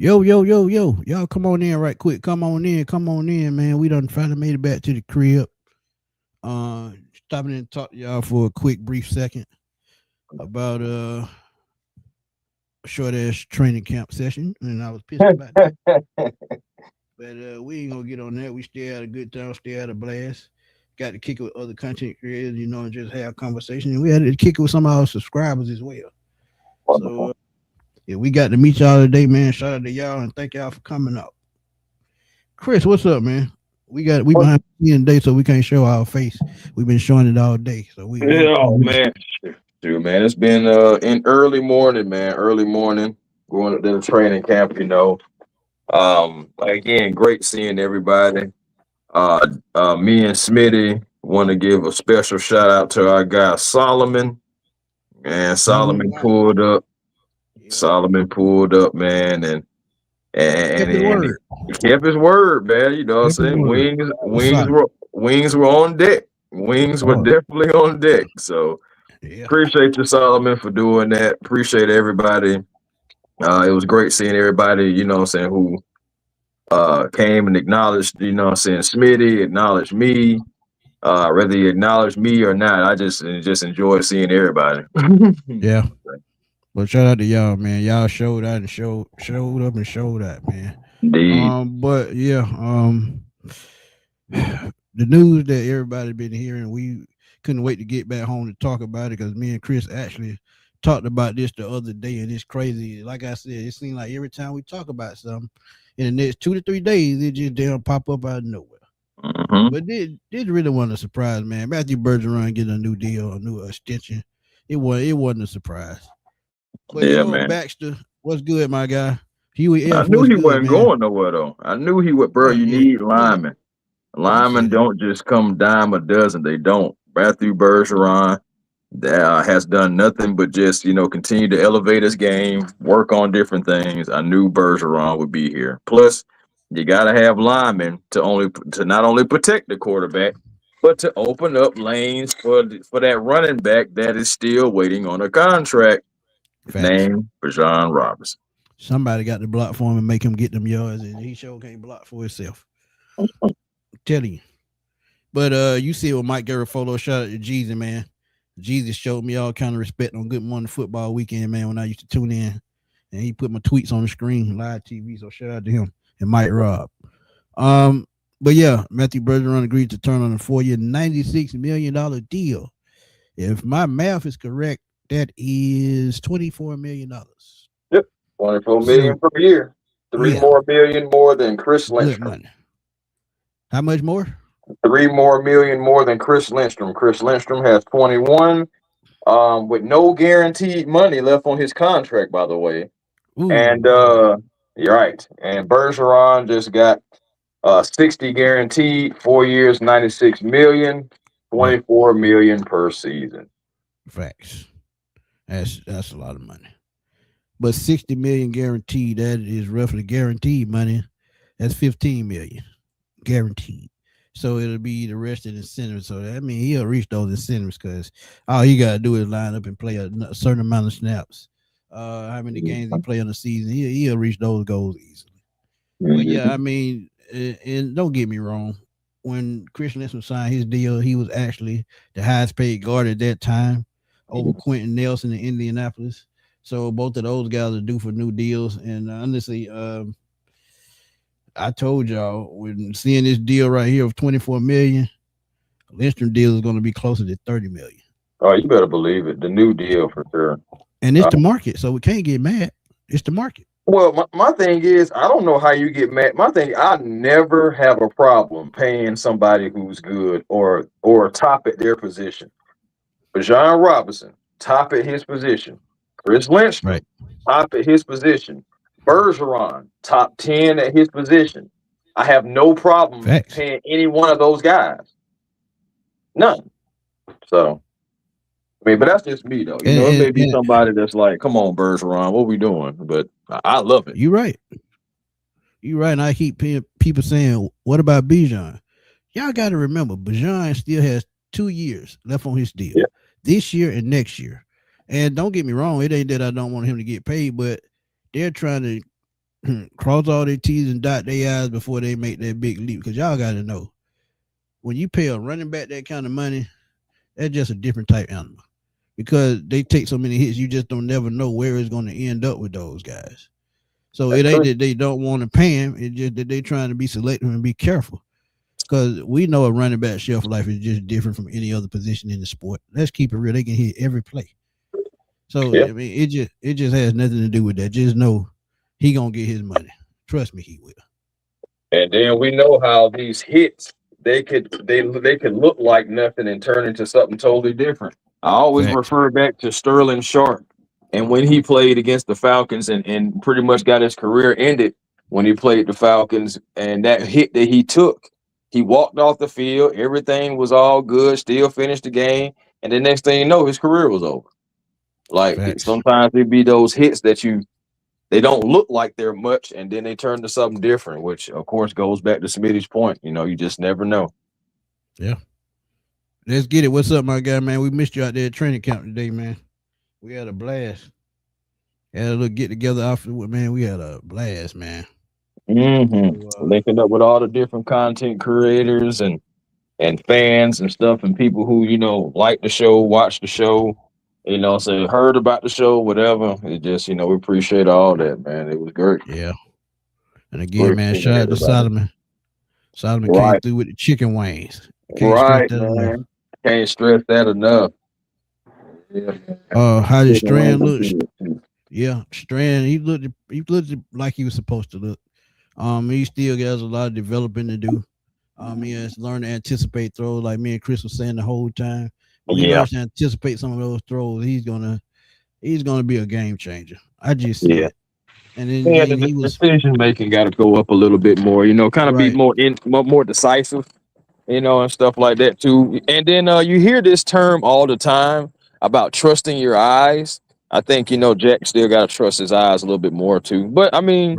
Yo, yo, yo, yo. Y'all come on in right quick. Come on in, man. We done finally made it back to the crib. Stopping in to talk to y'all for a quick brief second about a short ass training camp session. And I was pissed about that. But we ain't gonna get on that. We still had a good time, still had a blast. Got to kick it with other content creators, and just have conversation. And we had to kick it with some of our subscribers as well. So Wonderful. yeah, we got to meet y'all today, man. Shout out to y'all and thank y'all for coming up. Chris, what's up, man? We Well, behind the today, so we can't show our face. We've been showing it all day, so we yeah, oh man, shoot, man, it's been in early morning, man, early morning, going to the training camp. Again, great seeing everybody. Me and Smitty want to give a special shout out to our guy Solomon, and all Solomon right. pulled up. Yeah, Solomon pulled up, man, and and, kept his and word. he kept his word, man. You know what I'm Kept his saying? word. What's Wings up? were on deck. Wings were Oh, definitely on deck. So yeah. appreciate you, Solomon, for doing that. Appreciate everybody. It was great seeing everybody, what I'm saying, who came and acknowledged, what I'm saying, Smitty, acknowledged me. Whether you acknowledge me or not, I just enjoy seeing everybody. Yeah. But shout out to y'all, man. Y'all showed out and showed up and showed out, man. Indeed. But yeah, the news that everybody been hearing, we couldn't wait to get back home to talk about it because me and Chris actually talked about this the other day, and it's crazy. Like I said, it seems like every time we talk about something, in the next 2 to 3 days, it just damn pop up out of nowhere. Hmm. But did really wasn't a surprise, man. Matthew Bergeron getting a new deal, a new extension. It wasn't a surprise. But Yeah, Jordan man. Baxter, what's good, my guy? Huey I F, knew what's he good, wasn't man? going nowhere though. I knew he would, bro. Oh You yeah, need yeah. linemen. You Linemen said it. don't just come dime a dozen. They don't. Matthew Bergeron has done nothing but just continue to elevate his game, work on different things. I knew Bergeron would be here. Plus, you got to have linemen to not only protect the quarterback, but to open up lanes for that running back that is still waiting on a contract Facts. named Bijan Robinson. Somebody got to block for him and make him get them yards, and he sure can't block for himself. I'm telling you. But you see what Mike Garafolo shout out to Jesus, man. Jesus showed me all kind of respect on Good Morning Football weekend, man, when I used to tune in. And he put my tweets on the screen, live TV. So shout out to him and Mike Robb. Um, but yeah, Matthew Bergeron agreed to turn on a 4-year, $96 million deal. If my math is correct, that is $24 million. Yep, 24 million So per year. Three yeah, more million more than Chris good Lindstrom. money. How much more? 3 more million more than Chris Lindstrom. Chris Lindstrom has 21, with no guaranteed money left on his contract, by the way. Ooh, And boy. you're right. And Bergeron just got 60 guaranteed, 4 years, 96 million, Yeah, 24 million per season. facts. That's a lot of money. But 60 million guaranteed, that is roughly guaranteed money. That's 15 million guaranteed. So it'll be the rest of the incentives. So that means he'll reach those incentives because all he gotta do is line up and play a certain amount of snaps. How many games he play in the season, he'll reach those goals easily. But yeah, Mhm. I mean, and don't get me wrong. When Chris Lindstrom signed his deal, he was actually the highest paid guard at that time over Quentin Nelson in Indianapolis. So both of those guys are due for new deals. And honestly, I told y'all when seeing this deal right here of 24 million, Lindstrom deal is going to be closer to 30 million. Oh, you better believe it. The new deal for sure. And it's Uh, the market, so we can't get mad. It's the market. well, my thing is, I don't know how you get mad. My thing, I never have a problem paying somebody who's good or top at their position. Bijan Robinson, top at his position. Chris Right. Lindstrom, top at his position. Bergeron, top 10 at his position. I have no problem Facts. paying any one of those guys. None. So, I mean, but that's just me, though. It may be And somebody that's like, come on, Bergeron, what we doing? But I love it. you're right. You're right. And I keep people saying, what about Bijan? Y'all got to remember, Bijan still has 2 years left on his deal Yeah. this year and next year. And don't get me wrong, it ain't that I don't want him to get paid, but they're trying to cross all their T's and dot their I's before they make that big leap. Because y'all got to know, when you pay a running back that kind of money, that's just a different type animal. Because they take so many hits, you just don't never know where it's going to end up with those guys. So it ain't that they don't want to pay him. It's just that they trying to be selective and be careful. Because we know a running back shelf life is just different from any other position in the sport. Let's keep it real. They can hit every play. So I mean, it just has nothing to do with that. Just know he gonna get his money. Trust me, he will. And then we know how these hits they could look like nothing and turn into something totally different. I always refer back to Sterling Sharp and when he played against the Falcons and pretty much got his career ended when he played the Falcons, and that hit that he took, he walked off the field, everything was all good, still finished the game, and the next thing you know, his career was over. Like sometimes it be those hits that they don't look like they're much, and then they turn to something different, which of course goes back to Smitty's point. You just never know. Yeah. Let's get it. What's up, my guy, man? We missed you out there at training camp today, man. We had a blast. Had a little get together afterward, man. We had a blast, man. Mm-hmm. So, linking up with all the different content creators and fans and stuff, and people who like the show, watch the show, so heard about the show, whatever. It just we appreciate all that, man. It was great. Yeah. And again, man, shout out to Solomon. Solomon came through with the chicken wings. Man. Can't stress that enough. Yeah. How did Strand look? Yeah, Strand. He looked like he was supposed to look. He still has a lot of developing to do. He has to learn to anticipate throws, like me and Chris was saying the whole time. When he learns to anticipate some of those throws, he's gonna be a game changer. I just see it. And then the decision making got to go up a little bit more. Kind of be more decisive. And stuff like that too. And then you hear this term all the time about trusting your eyes. I think Jack still got to trust his eyes a little bit more too. But I mean,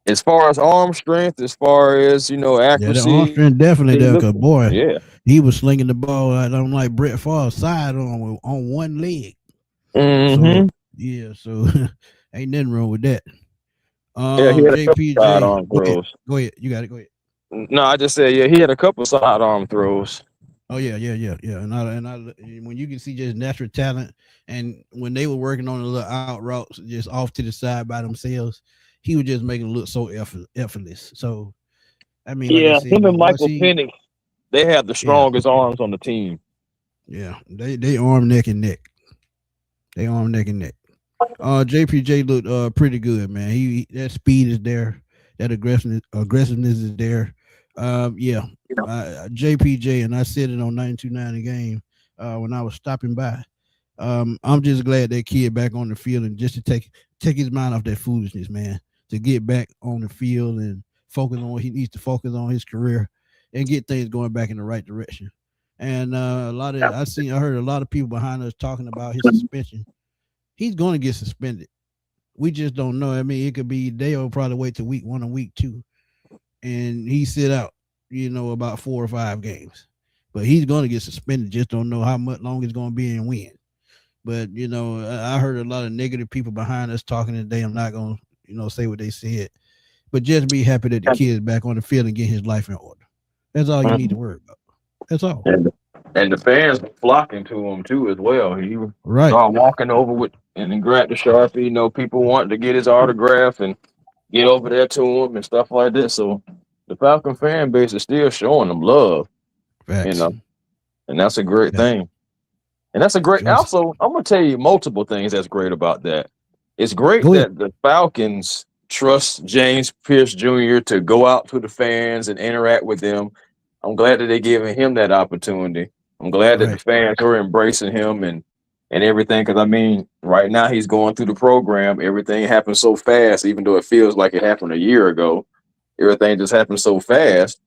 as far as arm strength, as far as accuracy, the arm strength definitely there. Cause boy, he was slinging the ball like Brett Favre's side on one leg. Mm-hmm. So ain't nothing wrong with that. He had JPJ, sidearm throws. Go ahead. You got it. Go ahead. No, I just said he had a couple sidearm throws. Oh yeah. And I when you can see just natural talent, and when they were working on the little out routes just off to the side by themselves, he was just making it look so effortless. So, I mean, him and Michael Penix, they have the strongest arms on the team. Yeah, they arm neck and neck. JPJ looked pretty good, man. He that speed is there, that aggressiveness is there. JPJ, and I said it on 929 The Game when I was stopping by. I'm just glad that kid back on the field and just to take his mind off that foolishness, man. To get back on the field and focus on what he needs to focus on his career and get things going back in the right direction. And I heard a lot of people behind us talking about his suspension. He's going to get suspended. We just don't know. I mean, it could be they'll probably wait till week 1 or week 2, and he sit out, about 4 or 5 games. But he's going to get suspended. Just don't know how much longer it's going to be and when. But I heard a lot of negative people behind us talking today. I'm not going to say what they said, but just be happy that the kid is back on the field and get his life in order. That's all you need to worry about. That's all. And the fans were flocking to him too as well. He started walking over with and then grabbed the Sharpie. People wanted to get his autograph and get over there to him and stuff like that. So the Falcon fan base is still showing them love. Facts. And that's a great thing. And that's a great. Also, I'm gonna tell you multiple things that's great about that. It's great that the Falcons trust James Pierce Jr. to go out to the fans and interact with them. I'm glad that they're giving him that opportunity. I'm glad that the fans are embracing him and everything. Because I mean, right now he's going through the program. Everything happened so fast, even though it feels like it happened a year ago. Everything just happened so fast.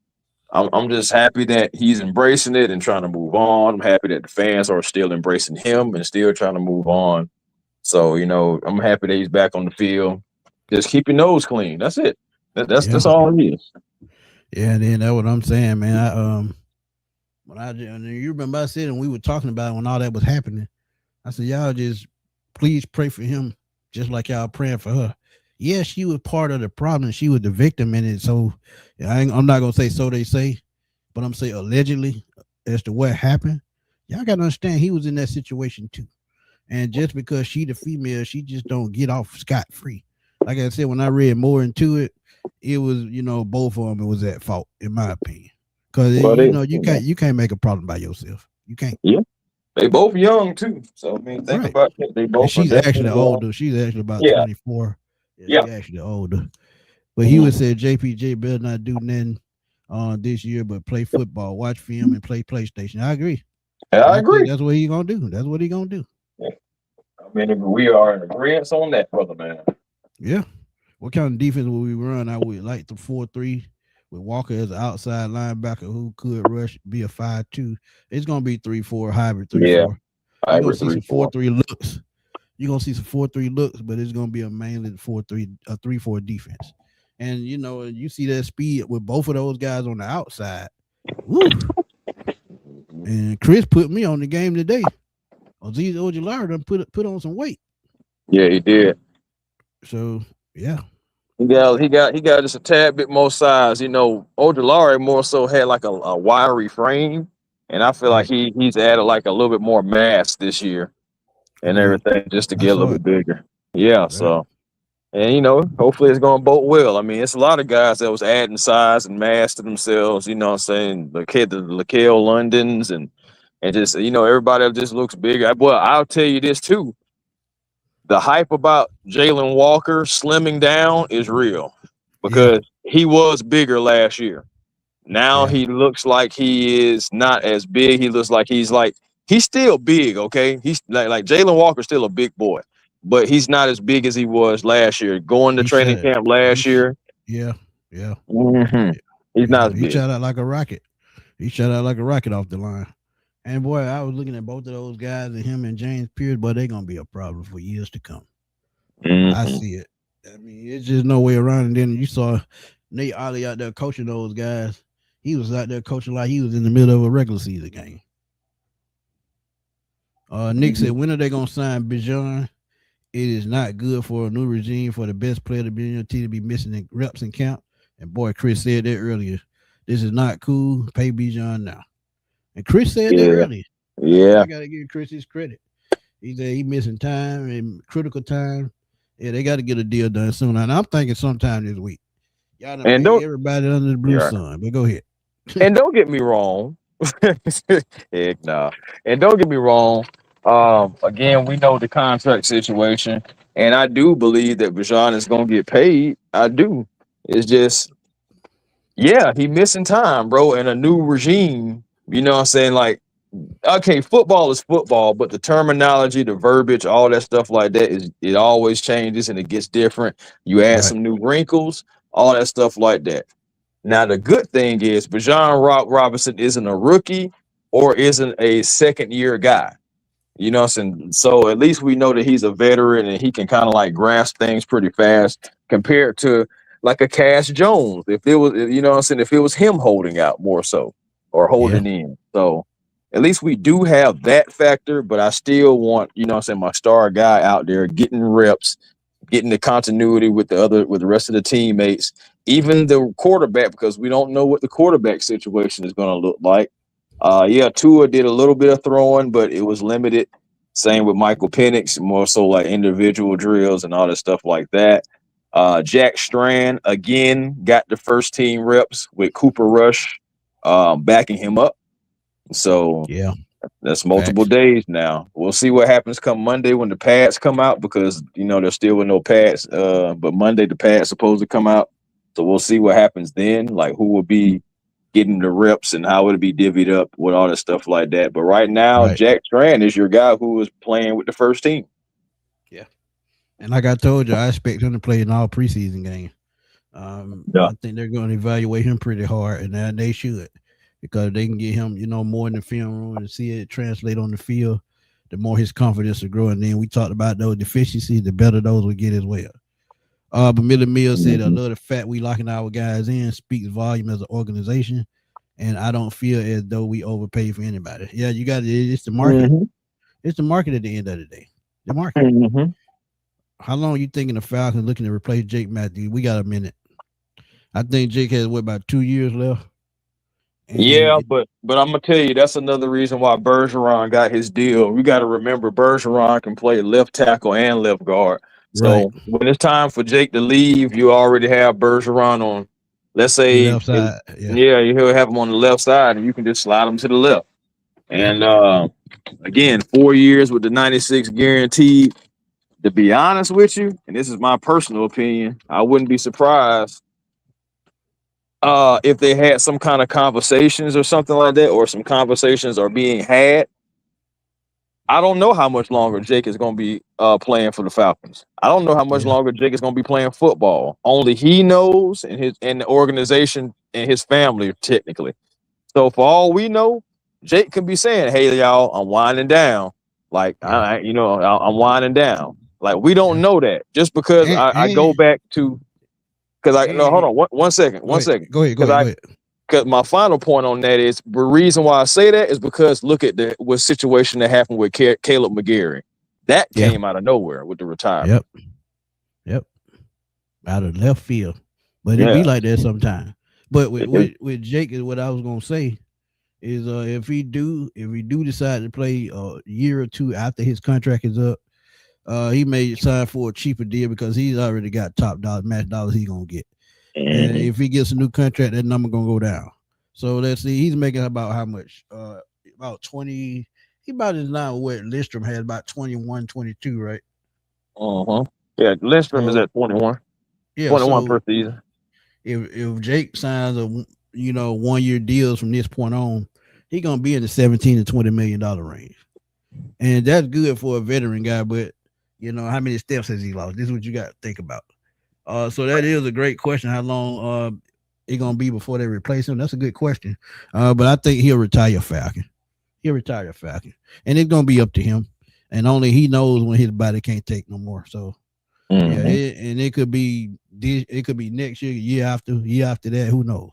I'm just happy that he's embracing it and trying to move on. I'm happy that the fans are still embracing him and still trying to move on. So, I'm happy that he's back on the field. Just keep your nose clean. That's it. That's all it is. Yeah, then that's what I'm saying, man. You remember I said, and we were talking about it when all that was happening. I said, y'all just please pray for him, just like y'all praying for her. Yeah, she was part of the problem. She was the victim in it. So I'm not gonna say so they say, but I'm saying allegedly as to what happened. Y'all gotta understand he was in that situation too. And just because she the female, she just don't get off scot free. Like I said, when I read more into it, it was both of them it was at fault in my opinion. Because Well, you can't make a problem by yourself. You can't. yeah, they both young too. So I mean, think Right. about it. They And both are she's actually definitely young. older. She's actually about Yeah, 24. Yeah, yeah. she actually older. But he would Mhm. say JPJ better not do nothing this year but play football, watch film, and play PlayStation. I agree. Yeah, And I I think agree. that's what he's gonna do. That's what he's gonna do. Yeah. I mean, we are in agreement on that, brother, man. Yeah. What kind of defense will we run? I would like the 4-3 with Walker as an outside linebacker who could rush, be a 5-2. It's gonna be 3-4 hybrid 3 Yeah, 4. You're gonna hybrid see some 3-4. 4-3 looks. You're gonna see some 4-3 looks, but it's gonna be a mainly 4-3 a 3-4 defense. And you see that speed with both of those guys on the outside. Woo. And Chris put me on the game today. Aziz Ojulari done put on some weight. Yeah, he did. So yeah. He got just a tad bit more size. Ojulari more so had like a wiry frame, and I feel like Right. he's added like a little bit more mass this year and Agreed. everything just to I get a little saw it. bit bigger. Yeah, Right. so and hopefully it's going to boat well. I mean, it's a lot of guys that was adding size and mass to themselves. You know what I'm saying? The Laquelle Londons and just everybody that just looks bigger. Well, I'll tell you this too. The hype about Jalen Walker slimming down is real Yeah. because he was bigger last year. Now Yeah. he looks like he is not as big. He looks like he's still big. Okay, he's like Jalen Walker's still a big boy, but he's not as big as he was last year. Going to He training shot camp he last sh- year, yeah. Yeah. he's not Yeah. as He big. shot out like a rocket. He shot out like a rocket off the line. And boy, I was looking at both of those guys and him and James Pierce, but they're gonna be a problem for years to come. I hmm see it. I mean, it's just no way around. And then you saw Nate Ollie out there coaching those guys. He was out there coaching like he was in the middle of a regular season game. Nick said, when are they gonna sign Bijan? It is not good for a new regime for the best player to be in your team to be missing in reps and camp. And boy, Chris said that earlier. This is not cool. Pay Bijan now. And Chris said that Yeah, earlier. yeah, I gotta give Chris his credit. He said he missing time and critical time. Yeah, they got to get a deal done soon. And I'm thinking sometime this week. Y'all done and paid don't everybody under the blue yeah, sun. But go ahead. and don't get me wrong. Heck no. And don't get me wrong. Again, we know the contract situation, and I do believe that Bijan is going to get paid. I do. It's just, yeah, he missing time, bro, and a new regime. You know what I'm saying? Like, okay, football is football, but the terminology, the verbiage, all that stuff like that it always changes and it gets different. You add Right. some new wrinkles, all that stuff like that. Now, the good thing is Bijan Robinson isn't a rookie or isn't a second year guy. You know what I'm saying? So at least we know that he's a veteran and he can kind of like grasp things pretty fast compared to like a Cash Jones. If it was, you know what I'm saying, if it was him holding out more so or Yeah. holding in. So at least we do have that factor, but I still want, you know what I'm saying, my star guy out there getting reps, getting the continuity with the rest of the teammates, even the quarterback, because we don't know what the quarterback situation is going to look like. Yeah, Tua did a little bit of throwing, but it was limited. Same with Michael Penix, more so like individual drills and all that stuff like that. Jack Strand again got the first team reps with Cooper Rush backing him up. So Yeah. that's multiple Facts. days now. We'll see what happens come Monday when the pads come out because there's still with no pads. But Monday the pads supposed to come out. So we'll see what happens then. Like who will be getting the reps and how it'll be divvied up with all that stuff like that. But right now, Right. Jack Strand is your guy who is playing with the first team. Yeah. And like I told you, I expect him to play in all preseason games. Yeah. I think they're going to evaluate him pretty hard, and they should, because they can get him, more in the film room and see it translate on the field. The more his confidence will grow, and then we talked about those deficiencies, the better those will get as well. But Millie Mills said, "I love the fact we locking our guys in speaks volume as an organization, and I don't feel as though we overpay for anybody." Yeah, you got it. It's the market. Mm-hmm. It's the market at the end of the day. The market. Mm-hmm. How long you thinking the Falcons looking to replace Jake Matthews? We got a minute. I think Jake has about 2 years left. Yeah, but I'm gonna tell you that's another reason why Bergeron got his deal. We got to remember Bergeron can play left tackle and left guard. Right. So when it's time for Jake to leave, you already have Bergeron on. Let's The say, left side. yeah, you'll have him on the left side, and you can just slide him to the left. And again, 4 years with the 96 guaranteed. To be honest with you, and this is my personal opinion, I wouldn't be surprised if they had some kind of conversations or something like that, or some conversations are being had. I don't know how much longer Jake is going to be playing for the Falcons. I don't know how much longer Jake is going to be playing football. Only he knows, and the organization and his family technically. So for all we know, Jake could be saying, "Hey, y'all, I'm winding down. Like I'm winding down." Like we don't know that just because I go back to because hold on one second. Go ahead. Because my final point on that is the reason why I say that is because look at the situation that happened with Caleb McGarry. That came out of nowhere with the retirement. Yep. Out of left field. But it be like that sometimes. But with Jake is what I was gonna say is if we do decide to play a year or two after his contract is up, he may sign for a cheaper deal because he's already got top dollar match dollars he's gonna get. And if he gets a new contract, that number gonna go down. So let's see, he's making about how much? About 20. He about as now what Lindstrom has about 21, 22, right? Yeah, Lindstrom is at 21. Yeah, 21 per season. If Jake signs a 1 year deals from this point on, he gonna be in the 17 to $20 million range, and that's good for a veteran guy. But how many steps has he lost? This is what you got to think about. So that is a great question. How long it gonna be before they replace him? That's a good question. But I think he'll retire Falcon. And it's gonna be up to him. And only he knows when his body can't take no more. So it could be next year after that. Who knows?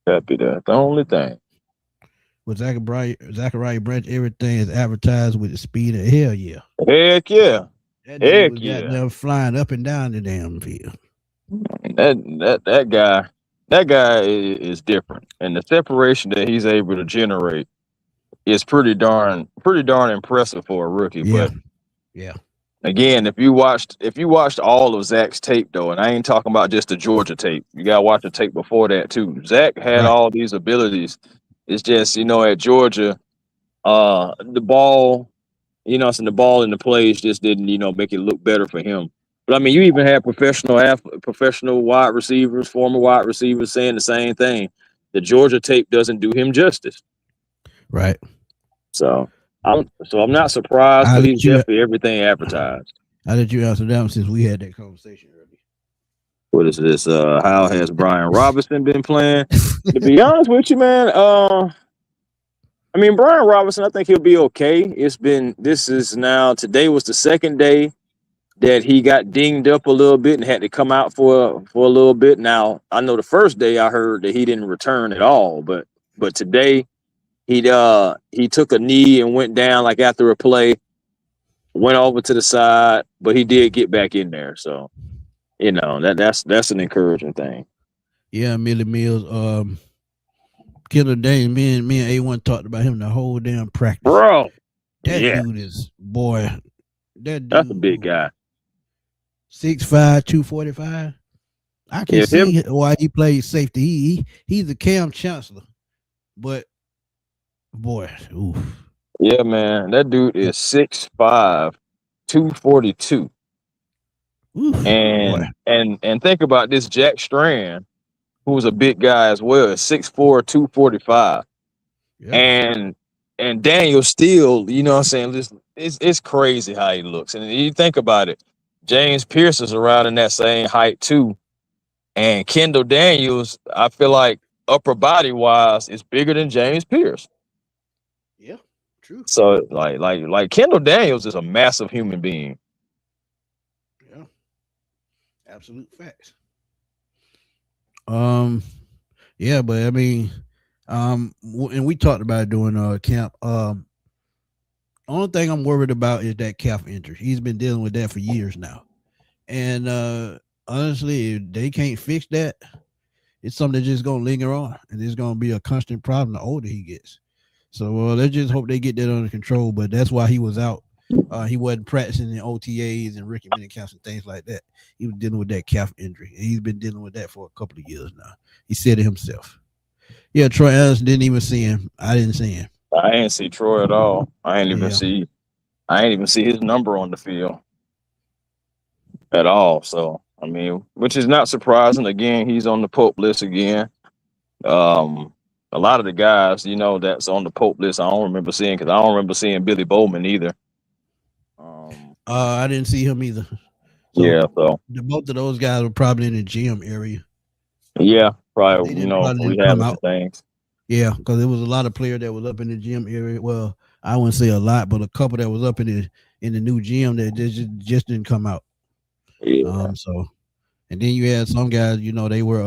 That'd be the only thing. With Zachariah Branch, everything is advertised with the speed of hell yeah. Heck yeah. That dude got them flying up and down the damn field. That guy is different, and the separation that he's able to generate is pretty darn impressive for a rookie. Yeah. But again, if you watched all of Zach's tape though, and I ain't talking about just the Georgia tape, you gotta watch the tape before that too. Zach had all these abilities. It's just at Georgia, the ball. The ball in the plays just didn't, make it look better for him. But I mean, you even had professional wide receivers, former wide receivers saying the same thing. The Georgia tape doesn't do him justice. Right. So I'm not surprised, but he's definitely everything advertised. How did you answer that since we had that conversation earlier? What is this? How has Bijan Robinson been playing? To be honest with you, man, I mean, Bijan Robinson, I think he'll be okay. Today was the second day that he got dinged up a little bit and had to come out for a little bit. Now, I know the first day I heard that he didn't return at all, but today he took a knee and went down like after a play, went over to the side, but he did get back in there. So, that's an encouraging thing. Yeah, Millie Mills, Killer Dane, me and A1 talked about him the whole damn practice. Bro, that dude is that's a big guy. 6'5", 245. I can see why he plays safety. He's a Cam Chancellor, but boy, oof. Yeah, man, that dude is 6'5", 242. Oof, and think about this Jack Strand, who's a big guy as well, is 6'4", 245. Yeah. And Daniel Steele, it's crazy how he looks. And you think about it, James Pierce is around in that same height too. And Kendall Daniels, I feel like upper body wise is bigger than James Pierce. Yeah, true. So like Kendall Daniels is a massive human being. Yeah. Absolute facts. Yeah, but I mean, and we talked about it during camp. Only thing I'm worried about is that calf injury. He's been dealing with that for years now. And honestly, if they can't fix that, it's something that's just gonna linger on, and it's gonna be a constant problem the older he gets. So let's just hope they get that under control. But that's why he was out. He wasn't practicing in OTAs and rookie mini camps and things like that. He was dealing with that calf injury, and he's been dealing with that for a couple of years now. He said it himself. Yeah, Troy Anderson didn't even see him. I didn't see him. I ain't see Troy at all. I ain't even Yeah. see his number on the field at all. So I mean, which is not surprising. Again, he's on the Pope list again. A lot of the guys, that's on the Pope list, I don't remember seeing, because I don't remember seeing Billy Bowman either. I didn't see him either. So Yeah, so both of those guys were probably in the gym area. yeah, probably, They didn't probably didn't come rehabbing some out. things. Yeah, because there was a lot of players that was up in the gym area. Well, I wouldn't say a lot, but a couple that was up in the new gym that just didn't come out. Yeah. So and then you had some guys, they were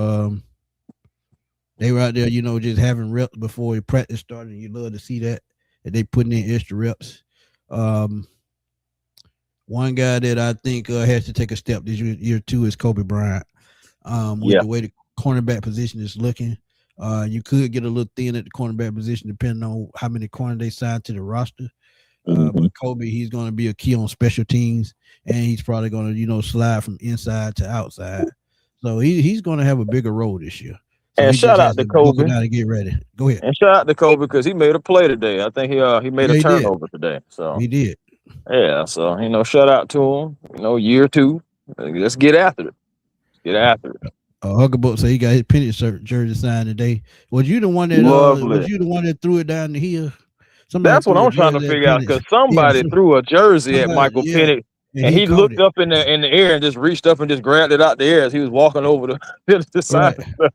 out there, just having reps before practice started. You love to see that they putting in extra reps. One guy that I think has to take a step this year too is Kobe Bryant. With the way the cornerback position is looking, you could get a little thin at the cornerback position depending on how many corners they sign to the roster. But Kobe, he's going to be a key on special teams, and he's probably going to, slide from inside to outside. So he's going to have a bigger role this year. So And he shout just has out to to buckle Kobe. down and get ready. Go ahead. And shout out to Kobe because he made a play today. I think he made a He did. turnover today. So He did. yeah, so shout out to him. Year two. Let's get after it. Get after it. Hucklebuck said he got his penny jersey signed today. Was you the one that Lovely. threw it down the hill? That's what I'm trying to figure out, because somebody threw a jersey at Michael Penix, and he looked up in the air and just reached up and just grabbed it out the air as he was walking over the side. Right.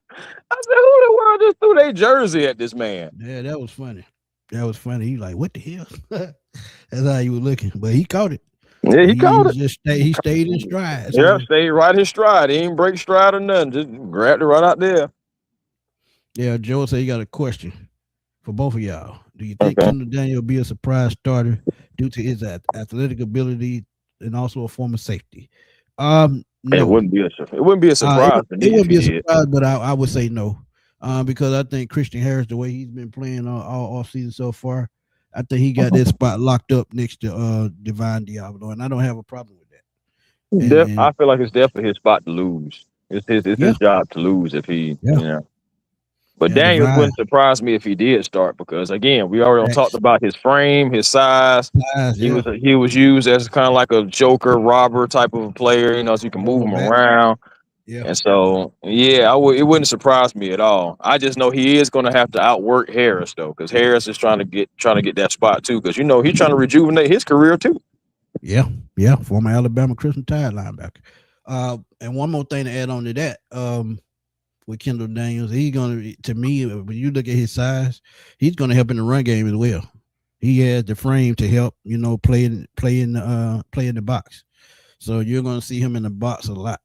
I said, "Who the world just threw their jersey at this man?" Yeah, that was funny. He like, what the hell? That's how he was looking, but he caught it. Yeah, he caught it. He stayed in stride. So. Yeah, stayed right in stride. He didn't break stride or nothing. Just grabbed it right out there. Yeah, Joe said he got a question for both of y'all. Do you think Kendall Daniel will be a surprise starter due to his athletic ability and also a form of safety? No. It wouldn't be a surprise. It wouldn't be a surprise, but I would say no. Because I think Christian Harris, the way he's been playing all off season so far, I think he got that spot locked up next to Divine Diablo, and I don't have a problem with that. I feel like it's definitely his spot to lose. It's his job to lose if he, But Daniels wouldn't surprise me if he did start, because again, we already talked about his frame, his size. He was used as kind of like a joker robber type of player, so you can move him around. Yeah. And so, it wouldn't surprise me at all. I just know he is going to have to outwork Harris though, because Harris is trying to get that spot too, because he's trying to rejuvenate his career too. Yeah, former Alabama Crimson Tide linebacker. And one more thing to add on to that, with Kendall Daniels, he's going to me, when you look at his size, he's going to help in the run game as well. He has the frame to help, play in the box. So you're going to see him in the box a lot.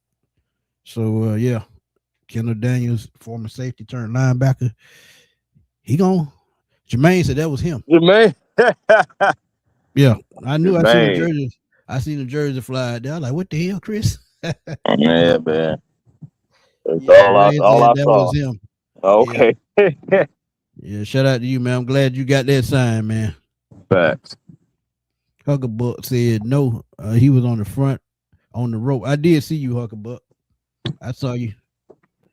So Kendall Daniels, former safety turned linebacker. Jermaine said that was him. Jermaine. Yeah, I knew. Jermaine. I seen the jersey fly out there. I was like, what the hell, Chris? Yeah, man. All I saw. That was him. Okay. Yeah, shout out to you, man. I'm glad you got that sign, man. Facts. Hucklebuck said no. He was on the front on the rope. I did see you, Hucklebuck. I saw you.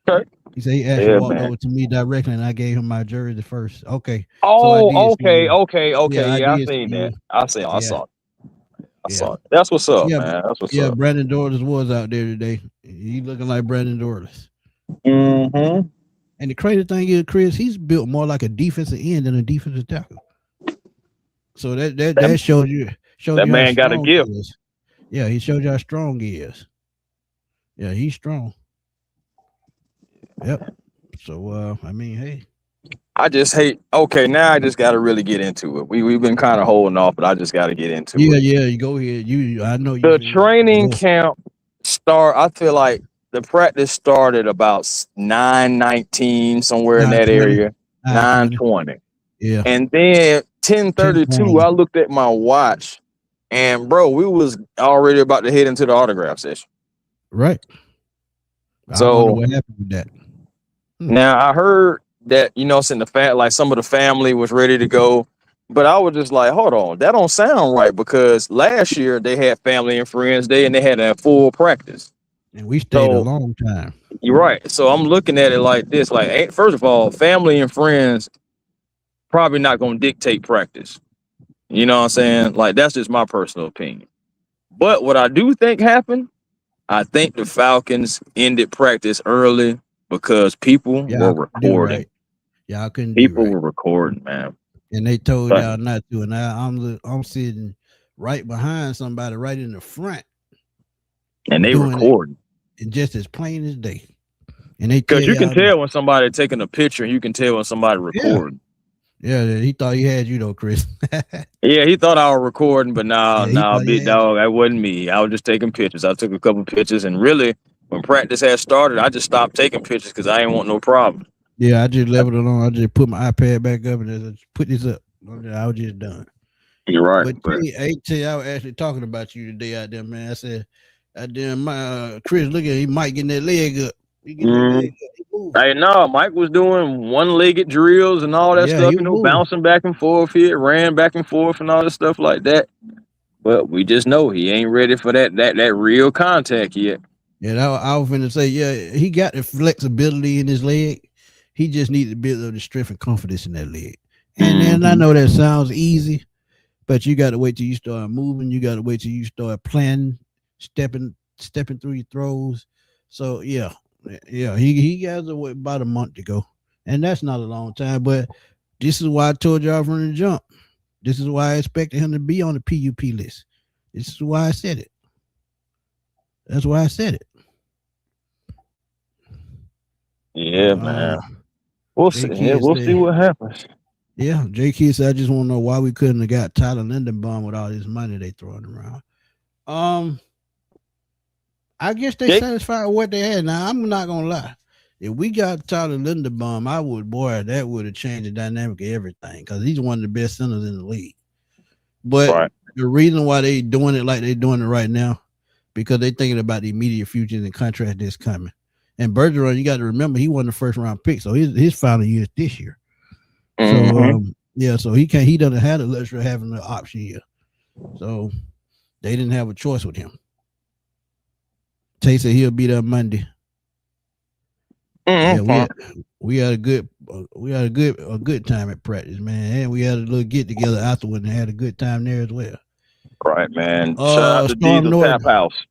Okay. He said he actually walked over to me directly, and I gave him my jersey first. Okay. Oh, okay. Yeah, I seen that. I saw it. That's what's up, man. That's what's up. Yeah, Brandon Dorless was out there today. He looking like Brandon Dorless. Mm-hmm. And the crazy thing is, Chris, he's built more like a defensive end than a defensive tackle. So that shows you. That man got a gift. Yeah, he showed you how strong he is. Yeah, he's strong. Yep. So hey. I just hate. Okay, now I just got to really get into it. We've been kind of holding off, but I just got to get into it. Yeah. You go ahead. I know you. The training camp start. I feel like the practice started about 9:19, somewhere in that area. 9:20. Yeah. And then 10:32, I looked at my watch, and bro, we was already about to head into the autograph session. Right. I wonder what happened with that. Now I heard that, you know, some of the family was ready to go, but I was just like, hold on, that don't sound right, because last year they had family and friends day and they had a full practice. And we stayed a long time. You're right. So I'm looking at it like this: like, first of all, family and friends probably not going to dictate practice. You know what I'm saying? Like, that's just my personal opinion. But what I do think happened, I think the Falcons ended practice early because people were recording. Right. Y'all couldn't People were recording, man. And they told y'all not to. And I'm sitting right behind somebody right in the front. And they recording. And just as plain as day. And they because you can tell when somebody taking a picture, you can tell when somebody recording. Yeah, he thought he had you though, Chris. Yeah, he thought I was recording, but no, big dog, that wasn't me. I was just taking pictures. I took a couple pictures, and really, when practice had started, I just stopped taking pictures because I didn't want no problem. Yeah, I just left it alone. I just put my iPad back up and just put this up. I was just done. You're right. But I was actually talking about you today out there, man. I said, my Chris, look at him, he might get that leg up. Hey, no, Mike was doing one-legged drills and all that stuff, bouncing back and forth here, ran back and forth and all that stuff like that. But we just know he ain't ready for that real contact yet. Yeah, I was finna say, he got the flexibility in his leg. He just needs a bit of the strength and confidence in that leg. And then I know that sounds easy, but you got to wait till you start moving. You got to wait till you start planning, stepping through your throws. So he has about a month to go, and that's not a long time. But this is why I told y'all from the jump. This is why I expected him to be on the PUP list. This is why I said it. That's why I said it. Yeah, man. We'll see. We'll see what happens. Yeah, J. Kid said, I just want to know why we couldn't have got Tyler Linderbaum with all this money they throwing around. I guess they satisfied with what they had. Now, I'm not going to lie. If we got Tyler Linderbaum, that would have changed the dynamic of everything because he's one of the best centers in the league. But the reason why they doing it like they're doing it right now, because they're thinking about the immediate future and the contract that's coming. And Bergeron, you got to remember, he won the first round pick, so his final year is this year. So he doesn't have the luxury of having the option year. So they didn't have a choice with him. Tay said he'll be there Monday. Yeah, we had a good time at practice, man, and we had a little get together afterward and had a good time there as well. Right, man. Shout out to Diesel Tap House.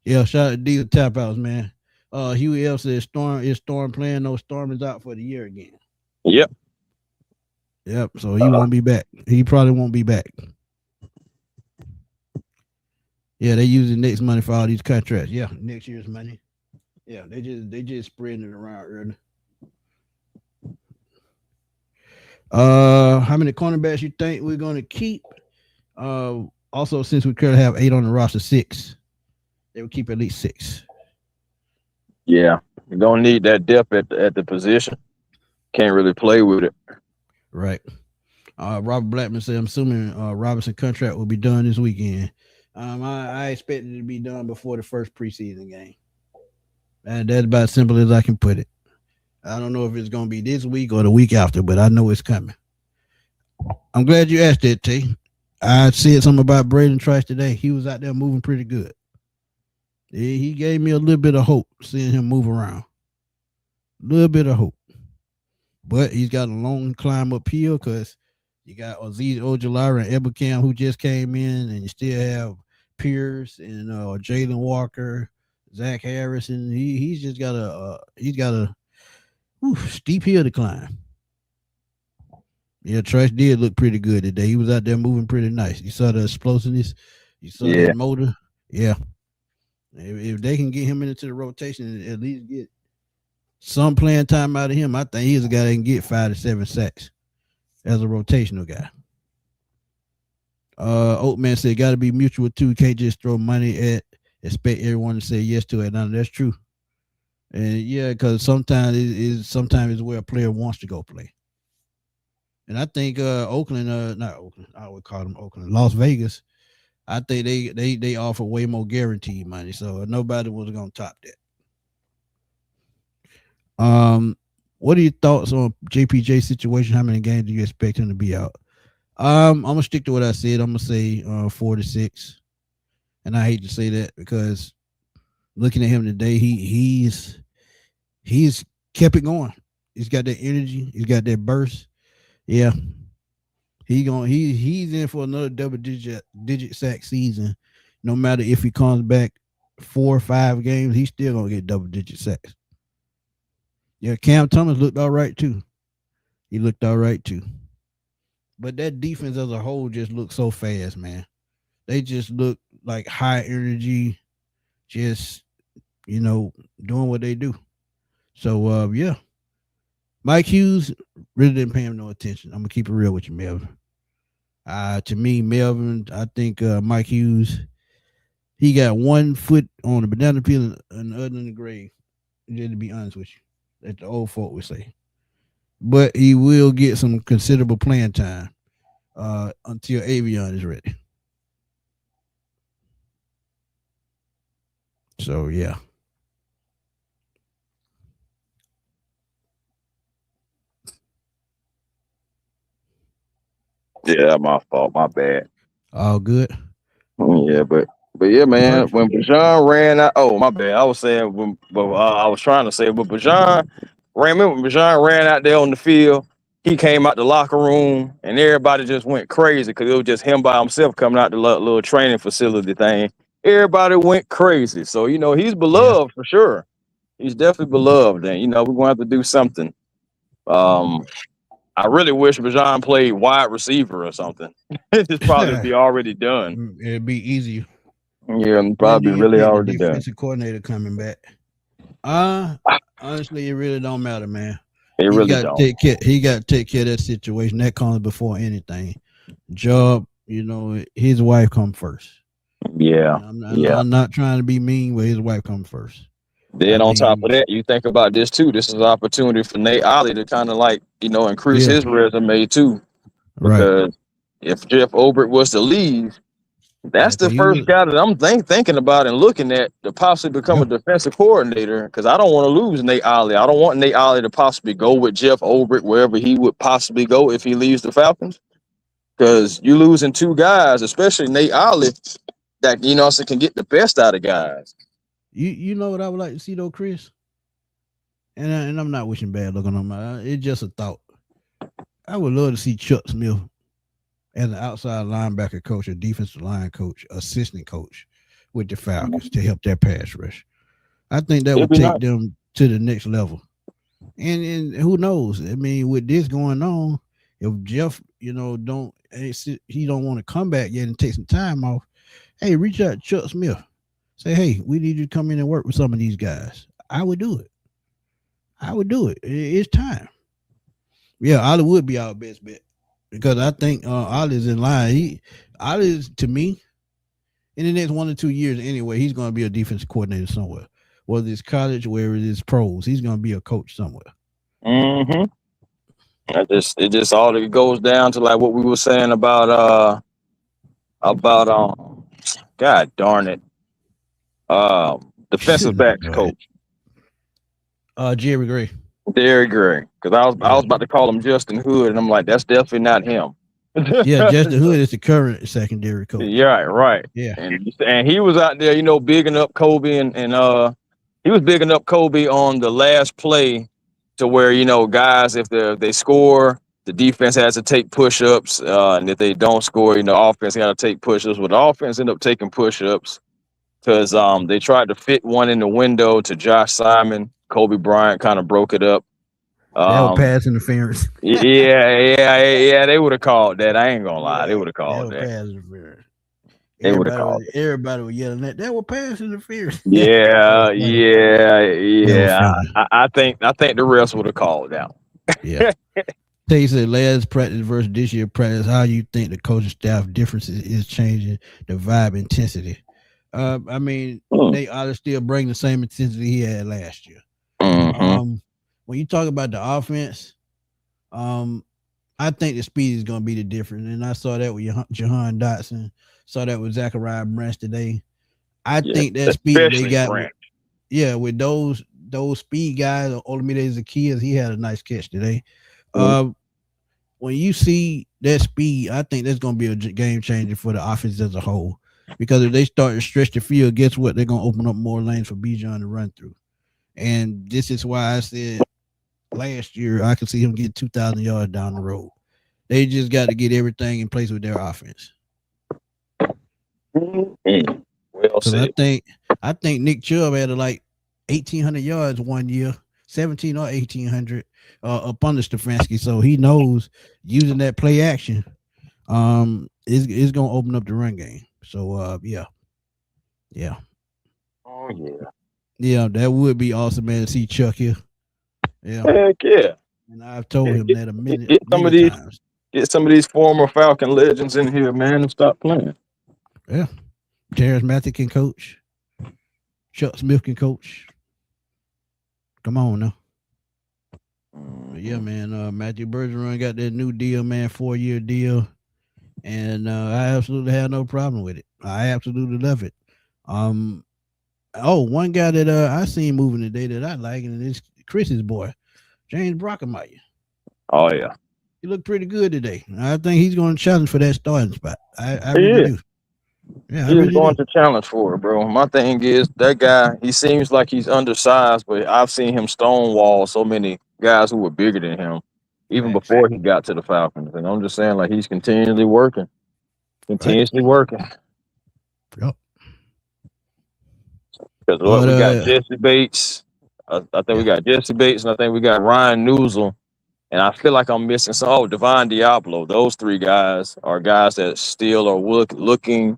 Yeah, shout out to Diesel Tap House, man. Huey L said Storm playing? No, Storm is out for the year again. Yep. So he won't be back. He probably won't be back. Yeah, they using next money for all these contracts. Yeah, next year's money. Yeah, they just spreading it around early. How many cornerbacks you think we're gonna keep? Also, since we currently have 8 on the roster, 6. They will keep at least 6. Yeah, you're gonna need that depth at the position. Can't really play with it. Right. Robert Blackman said, I'm assuming Robinson contract will be done this weekend. I expect it to be done before the first preseason game. And that's about as simple as I can put it. I don't know if it's going to be this week or the week after, but I know it's coming. I'm glad you asked that, T. I said something about Braden Trice today. He was out there moving pretty good. He gave me a little bit of hope seeing him move around. A little bit of hope. But he's got a long climb uphill because you got Azeez Ojulari and Ebukam who just came in, and you still have Pierce and Jalen Walker, Zach Harris, and he's just got a steep hill to climb. Yeah, Trice did look pretty good today. He was out there moving pretty nice. You saw the explosiveness. You saw that motor. Yeah. If they can get him into the rotation and at least get some playing time out of him, I think he's a guy that can get 5 to 7 sacks as a rotational guy. Oatman said, got to be mutual too. Can't just throw money at, expect everyone to say yes to it. Now, that's true. And yeah, because sometimes it's where a player wants to go play. And I think Oakland, not Oakland, I would call them Oakland, Las Vegas. I think they offer way more guaranteed money, so nobody was gonna top that. What are your thoughts on JPJ situation? How many games do you expect him to be out? I'm gonna stick to what I said. I'm gonna say 4 to 6, and I hate to say that because looking at him today, he's kept it going. He's got that energy. He's got that burst. Yeah, he's in for another double digit sack season. No matter if he comes back 4 or 5 games, he's still gonna get double digit sacks. Yeah, Cam Thomas looked all right too. He looked all right too. But that defense as a whole just looked so fast, man. They just look like high energy, just doing what they do. So yeah. Mike Hughes really didn't pay him no attention. I'm gonna keep it real with you, Melvin. To me, Melvin, I think Mike Hughes, he got 1 foot on the banana peel and the other in the grave. Just to be honest with you, as the old folk would say. But he will get some considerable playing time until Avion is ready. So yeah. Yeah, my fault. My bad. All good. Yeah, but yeah, man. When Bijan ran out, oh my bad. I was saying, I was trying to say, but Bijan ran. Remember when Bijan ran out there on the field? He came out the locker room, and everybody just went crazy because it was just him by himself coming out the little training facility thing. Everybody went crazy. So he's beloved for sure. He's definitely beloved, and we're gonna have to do something. I really wish Bijan played wide receiver or something. It's probably be already done. It'd be easy. Yeah, probably really already done. Defensive coordinator coming back. Honestly, it really don't matter, man. It really don't. He got to take care of that situation. That comes before anything. Job, his wife come first. Yeah. I'm not trying to be mean, but his wife come first. Then on top of that, you think about this too. This is an opportunity for Nate Ollie to kind of increase his resume too. Because if Jeff Obert was to leave, that's the first guy that I'm thinking about and looking at to possibly become a defensive coordinator. Because I don't want to lose Nate Ollie. I don't want Nate Ollie to possibly go with Jeff Obert wherever he would possibly go if he leaves the Falcons. Because you're losing 2 guys, especially Nate Ollie, that can get the best out of guys. You know what I would like to see though, Chris? And I'm not wishing bad luck on him. It's just a thought. I would love to see Chuck Smith as an outside linebacker coach, a defensive line coach, assistant coach with the Falcons to help their pass rush. I think that would take them to the next level. And who knows? I mean, with this going on, if Jeff, he don't want to come back yet and take some time off, hey, reach out to Chuck Smith. Say, hey, we need you to come in and work with some of these guys. I would do it. It's time. Yeah, Ollie would be our best bet because I think Ollie's in line. Ollie's, to me, in the next 1 or 2 years anyway, he's going to be a defensive coordinator somewhere. Whether it's college, whether it's pros, he's going to be a coach somewhere. Mm-hmm. It just all goes down to like what we were saying about God darn it. Defensive backs coach. Jerry Gray. Because I was about to call him Justin Hood, and I'm like, that's definitely not him. Yeah, Justin Hood is the current secondary coach. Yeah, right. Yeah, and he was out there, bigging up Kobe, and he was bigging up Kobe on the last play, to where guys, if they score, the defense has to take push-ups, and if they don't score, offense got to take push-ups. Well, the offense ended up taking push-ups because they tried to fit one in the window to Josh Simon. Kobe Bryant kind of broke it up. That was pass interference. Yeah. They would have called that. I ain't gonna lie. They would have called that. Pass interference. They would have called it. Everybody was yelling that was pass interference. Yeah. I think the refs would have called that. Yeah. They said last practice versus this year practice. How you think the coaching staff differences is changing the vibe intensity? I mean, they ought to still bring the same intensity he had last year. Mm-hmm. When you talk about the offense, I think the speed is going to be the difference. And I saw that with Jahan Dotson. Saw that with Zachariah Branch today. I Yeah, think that speed that they especially got with, Branch. yeah, with those speed guys, Olamide Zacchaeus, he had a nice catch today. Mm. Uh, when you see that speed, I think that's going to be a game changer for the offense as a whole. Because if they start to stretch the field, guess what? They're going to open up more lanes for Bijan to run through. And this is why I said last year I could see him get 2,000 yards down the road. They just got to get everything in place with their offense. Mm. Well Because said. I think Nick Chubb had like 1,800 yards one year, 17 or 1,800 up under Stefanski. So he knows using that play action is going to open up the run game. So yeah. Oh yeah. Yeah, that would be awesome, man, to see Chuck here. Yeah. Heck yeah. And I've told him Get, that get some of many these times. get some of these former Falcon legends in here, man, and stop playing. Yeah. Terrence Matthew can coach. Chuck Smith can coach. Come on now. But yeah, man. Matthew Bergeron got that new deal, man, 4-year deal. And I absolutely have no problem with it. I absolutely love it. One guy that I seen moving today that I like, and it's Chris's boy, James Brockemeyer. Oh yeah. He looked pretty good today. I think he's going to challenge for that starting spot. I He really is. do. Yeah, I He is really going do. to challenge for it, bro. My thing is that guy, he seems like he's undersized, but I've seen him stonewall so many guys who were bigger than him, even Facts. before he got to the Falcons. And I'm just saying, like, he's continually working. Right. Continuously working. Yep. Because what But we got Jesse Bates. I think we yeah. got Jesse Bates, and I think we got Ryan Newsel. And I feel like I'm missing some. Oh, Devon Diablo. Those three guys are guys that still are looking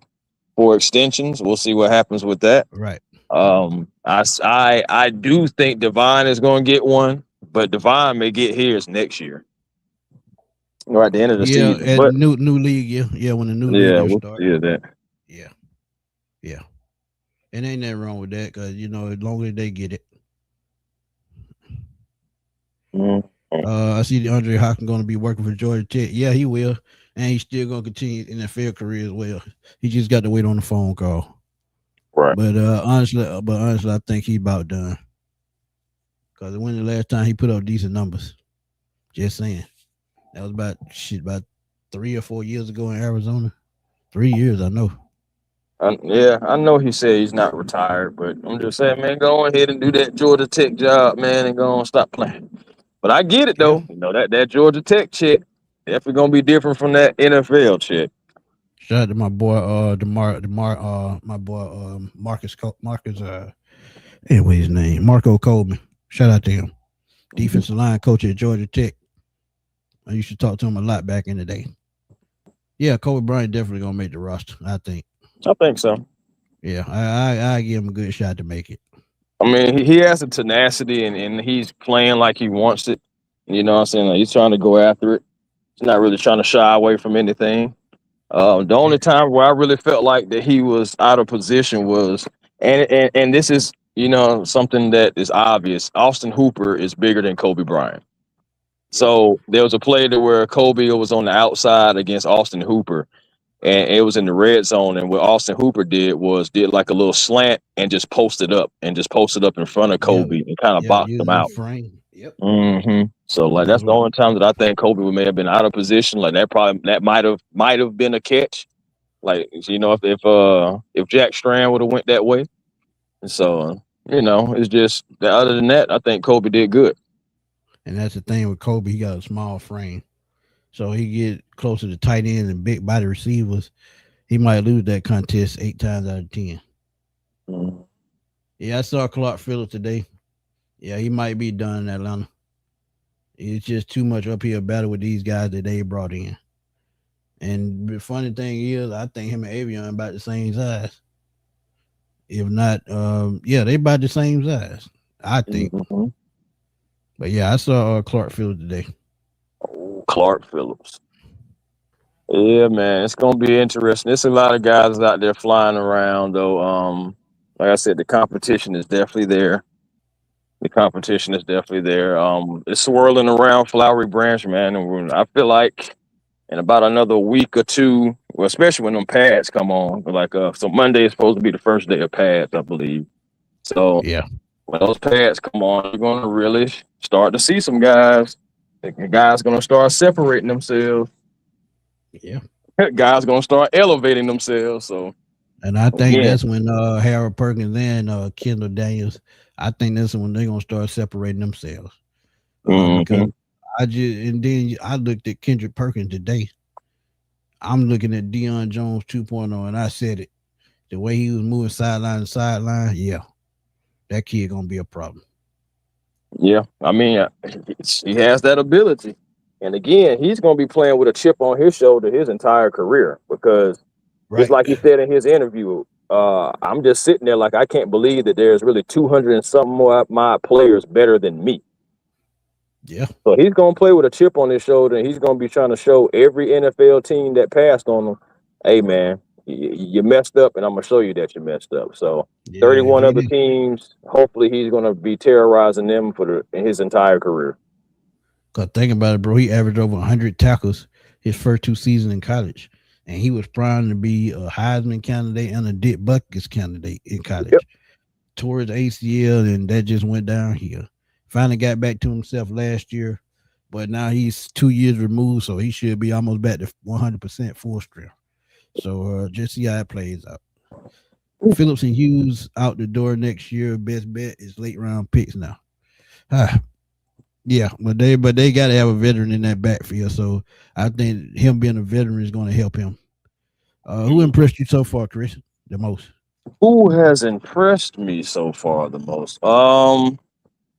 for extensions. We'll see what happens with that. Right. I do think Devon is going to get one, but Devon may get his next year or at the end of the Yeah, season. at But new league year. Yeah, when the new league yeah, year we'll start. see that. Yeah. Yeah. And ain't nothing wrong with that because as long as they get it. Mm-hmm. I see the Andre Hopkins going to be working for Georgia Tech. Yeah, he will, and he's still going to continue in the NFL career as well. He just got to wait on the phone call. Right. But honestly, I think he's about done. Because when the last time he put up decent numbers? Just saying. That was about 3 or 4 years ago in Arizona. 3 years, I know. Yeah, I know he said he's not retired, but I'm just saying, man, go ahead and do that Georgia Tech job, man, and go on stop playing. But I get it Yeah. though. That Georgia Tech chick definitely gonna be different from that NFL chick. Shout out to my boy, my boy, Marcus, anyway, his name, Marco Coleman. Shout out to him. Defensive line coach at Georgia Tech. I used to talk to him a lot back in the day. Yeah, Kobe Bryant definitely gonna make the roster. I think. I think so. Yeah, I give him a good shot to make it. I mean, he has the tenacity and he's playing like he wants it. You know what I'm saying? Like, he's trying to go after it. He's not really trying to shy away from anything. The only Yeah, time where I really felt like that he was out of position was, and this is, something that is obvious. Austin Hooper is bigger than Kobe Bryant. yeah, So there was a play to where Kobe was on the outside against Austin Hooper, and it was in the red zone. And what Austin Hooper did like a little slant and just posted up in front of yeah, Kobe and kind of yeah. boxed him Using the out. frame. Yep. So like that's the Mm-hmm. only time that I think Kobe may have been out of position. Like that might have been a catch. Like if Jack Strand would have went that way. And so it's just that other than that, I think Kobe did good. And that's the thing with Kobe. He got a small frame, so he get closer to tight ends and big body receivers. He might lose that contest 8 times out of 10. Mm-hmm. Yeah, I saw Clark Phillips today. Yeah, he might be done in Atlanta. It's just too much uphill battle with these guys that they brought in. And the funny thing is, I think him and Avion about the same size. If not, they about the same size. I think. Mm-hmm. But yeah, I saw Clark Phillips today. Oh, Clark Phillips. Yeah, man, it's gonna be interesting. There's a lot of guys out there flying around, though. Like I said, the competition is definitely there. The competition is definitely there. It's swirling around Flowery Branch, man, and I feel like in about another week or two, well, especially when them pads come on, like so Monday is supposed to be the first day of pads, I believe. So Yeah. when those pads come on, you're going to really start to see some guys. The guys going to start separating themselves. Yeah. Guys going to start elevating themselves. So, and I think again, that's when Harold Perkins and Kendall Daniels, I think that's when they're gonna start separating themselves. Because and then I looked at Kendrick Perkins today. I'm looking at Deion Jones 2.0, and I said it. The way he was moving sideline to sideline, yeah, that kid gonna be a problem. Yeah, I mean, he has that ability. And again, he's going to be playing with a chip on his shoulder his entire career because just like he said in his interview, I'm just sitting there like I can't believe that there's really 200 and something more my players better than me. Yeah. So he's going to play with a chip on his shoulder, and he's going to be trying to show every NFL team that passed on him, hey, man, you messed up, and I'm going to show you that you messed up. So 31 other teams, hopefully he's going to be terrorizing them for his entire career. Because think about it, bro, he averaged over 100 tackles his first 2 seasons in college. And he was primed to be a Heisman candidate and a Dick Butkus candidate in college. Yep. Tore his ACL, and that just went downhill. Finally got back to himself last year, but now he's 2 years removed, so he should be almost back to 100% full strength. So just see how it plays out. Phillips and Hughes out the door next year. Best bet is late round picks now. Yeah, but they got to have a veteran in that backfield. So I think him being a veteran is going to help him. Who impressed you so far, Chris, the most? Who has impressed me so far the most?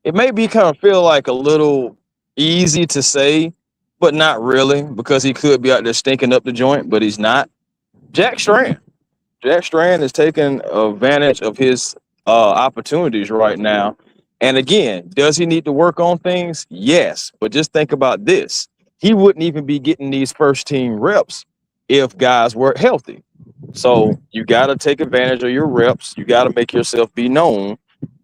It may be kind of feel like a little easy to say, but not really, because he could be out there stinking up the joint, but he's not. Jack Strand. Jack Strand is taking advantage of his opportunities right now. And again, does he need to work on things? Yes. But just think about this. He wouldn't even be getting these first team reps if guys were healthy. So you got to take advantage of your reps. You got to make yourself be known.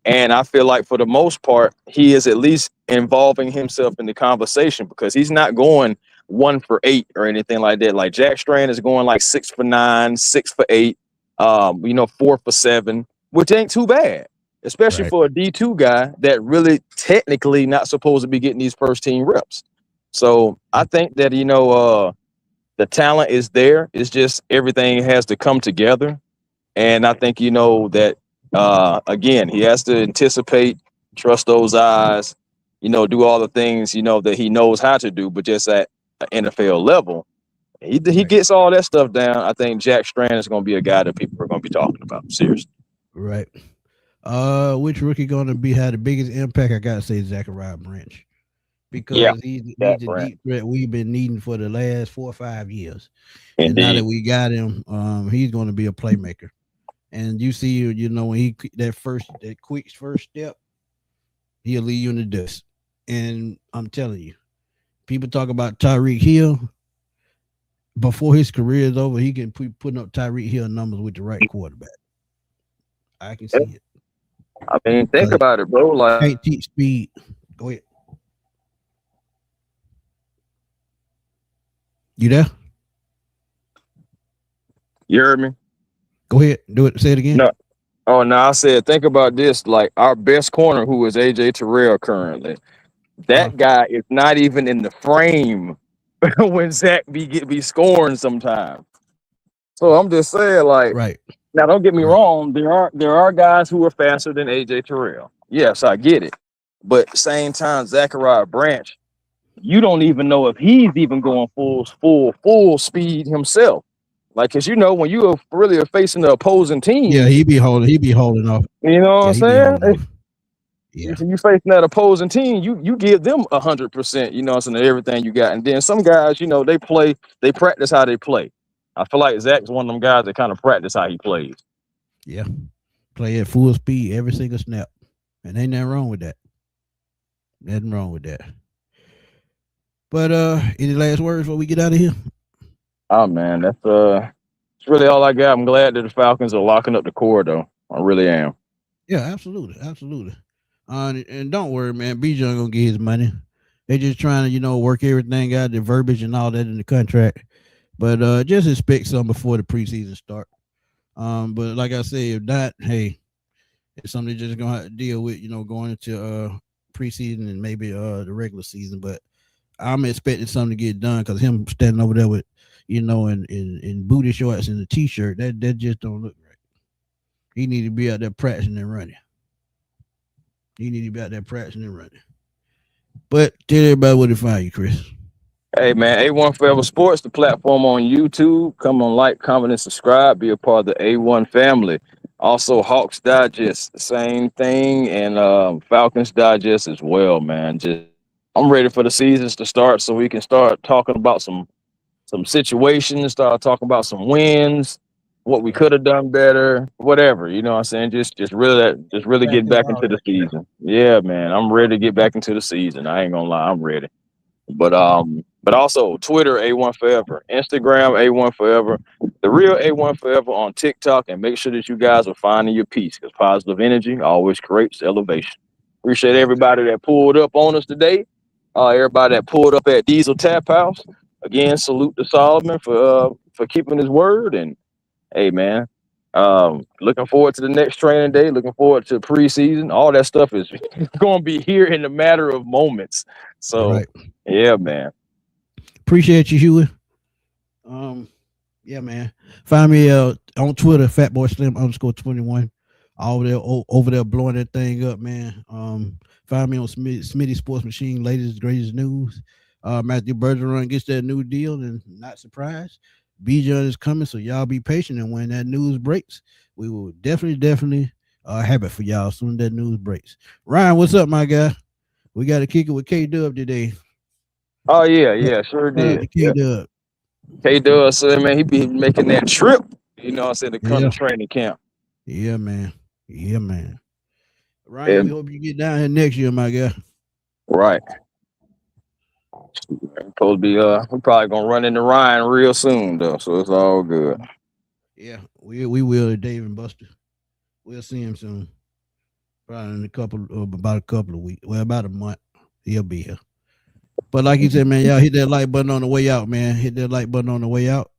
And I feel like for the most part, he is at least involving himself in the conversation because he's not going 1 for 8 or anything like that. Like Jack Strand is going like 6 for 9, 6 for 8, 4 for 7, which ain't too bad, especially for a D2 guy that really technically not supposed to be getting these first team reps. So I think that, the talent is there. It's just everything has to come together. And I think, that, again, he has to anticipate, trust those eyes, do all the things, that he knows how to do, but just at an NFL level. He gets all that stuff down. I think Jack Strand is going to be a guy that people are going to be talking about. Seriously. Right. Which rookie going to had the biggest impact? I got to say Zachariah Branch. Because he's the deep threat we've been needing for the last 4 or 5 years. Indeed. And now that we got him, he's going to be a playmaker. And you see, when he that quick first step, he'll leave you in the dust. And I'm telling you, people talk about Tyreek Hill. Before his career is over, he can putting up Tyreek Hill numbers with the right quarterback. I can see it. I mean, think about it, bro. Like, can't teach speed. Go ahead. You there? You heard me? Go ahead. Do it. Say it again. No. Oh, no. I said, think about this. Like, our best corner, who is AJ Terrell currently, that guy is not even in the frame when Zach be scoring sometimes. So I'm just saying, like, now don't get me wrong. There are guys who are faster than AJ Terrell. Yes, I get it. But same time, Zachariah Branch, you don't even know if he's even going full speed himself. Like, cause when you really are facing the opposing team. Yeah, he be holding off. You know what I'm saying? Yeah. You facing that opposing team, you give them 100%, and everything you got. And then some guys, they practice how they play. I feel like Zach's one of them guys that kind of practice how he plays. Yeah. Play at full speed every single snap. And ain't nothing wrong with that. Nothing wrong with that. But any last words before we get out of here? Oh man, that's really all I got. I'm glad that the Falcons are locking up the core though. I really am. Yeah, absolutely. And don't worry, man. Bijan gonna get his money. They just trying to, work everything out, the verbiage and all that in the contract. But just expect something before the preseason start. But like I said, if not, hey, it's something they're just gonna have to deal with, going into preseason and maybe the regular season. But I'm expecting something to get done because him standing over there with, in booty shorts and a t-shirt, that just don't look right. He need to be out there practicing and running. He need to be out there practicing and running. But tell everybody where to find you, Chris. Hey man, A1 Forever Sports, the platform on YouTube. Come on, like, comment, and subscribe. Be a part of the A1 family. Also, Hawks Digest, same thing, and Falcons Digest as well, man. Just I'm ready for the seasons to start so we can start talking about some situations, start talking about some wins, what we could have done better, whatever. You know what I'm saying? Just really get back into the season. Yeah, man. I'm ready to get back into the season. I ain't gonna lie, I'm ready. But also Twitter A1 Forever, Instagram A1 Forever, the real A1 Forever on TikTok, and make sure that you guys are finding your peace because positive energy always creates elevation. Appreciate everybody that pulled up on us today. Everybody that pulled up at Diesel Tap House. Again, salute to Solomon for keeping his word. And hey man, looking forward to the next training day, looking forward to preseason. All that stuff is gonna be here in a matter of moments. So Right. yeah, man. Appreciate you, Huey. Yeah, man. Find me on Twitter, fatboyslim_21. Over there blowing that thing up, man. Find me on Smitty Sports Machine, latest greatest news. Matthew Bergeron gets that new deal, and not surprised. Bijan is coming, so y'all be patient. And when that news breaks, we will definitely have it for y'all as soon as that news breaks. Ryan, what's up, my guy? We got to kick it with K Dub today. Oh yeah, sure Shout out did. to K Dub. K Dub said, man, he be making that trip. You know what I'm saying, to come to training camp. Yeah, man. Yeah, man. Ryan, And we hope you get down here next year, my guy. right. Supposed to be we're probably gonna run into Ryan real soon though, so it's all good. Yeah, we will, Dave and Buster. We'll see him soon. Probably in about a couple of weeks. Well, about a month. He'll be here. But like you said, man, y'all hit that like button on the way out, man. Hit that like button on the way out.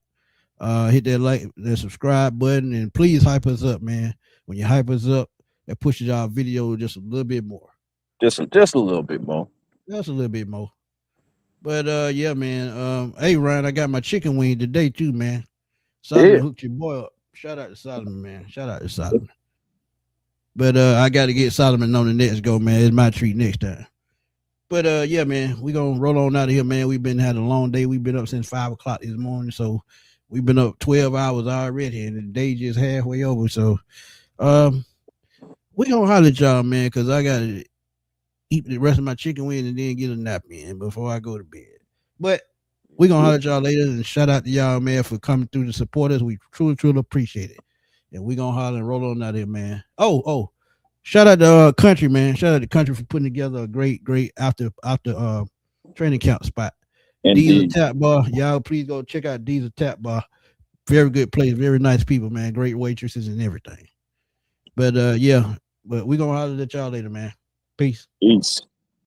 Hit that subscribe button, and please hype us up, man. When you hype us up, that pushes our video just a little bit more. Just a little bit more. Just a little bit more. But yeah, man. Hey Ryan, I got my chicken wing today too, man. Solomon hooked your boy up. Shout out to Solomon, man. Shout out to Solomon. But I got to get Solomon on the next go, man. It's my treat next time. But yeah, man, we gonna roll on out of here, man. We've been had a long day. We've been up since 5 o'clock this morning, so we've been up 12 hours already, and the day just halfway over. So we gonna holler at y'all, man, because I gotta eat the rest of my chicken wing and then get a nap in before I go to bed. But we gonna holler at y'all later, and shout out to y'all, man, for coming through to support us. We truly appreciate it. And we gonna holler and roll on out here, man. Oh, shout out to Country, man. Shout out to Country for putting together a great after training camp spot. Diesel Tap Bar. Y'all please go check out Diesel Tap Bar. Very good place, very nice people, man. Great waitresses and everything. But yeah, but we gonna holler at y'all later, man. Peace.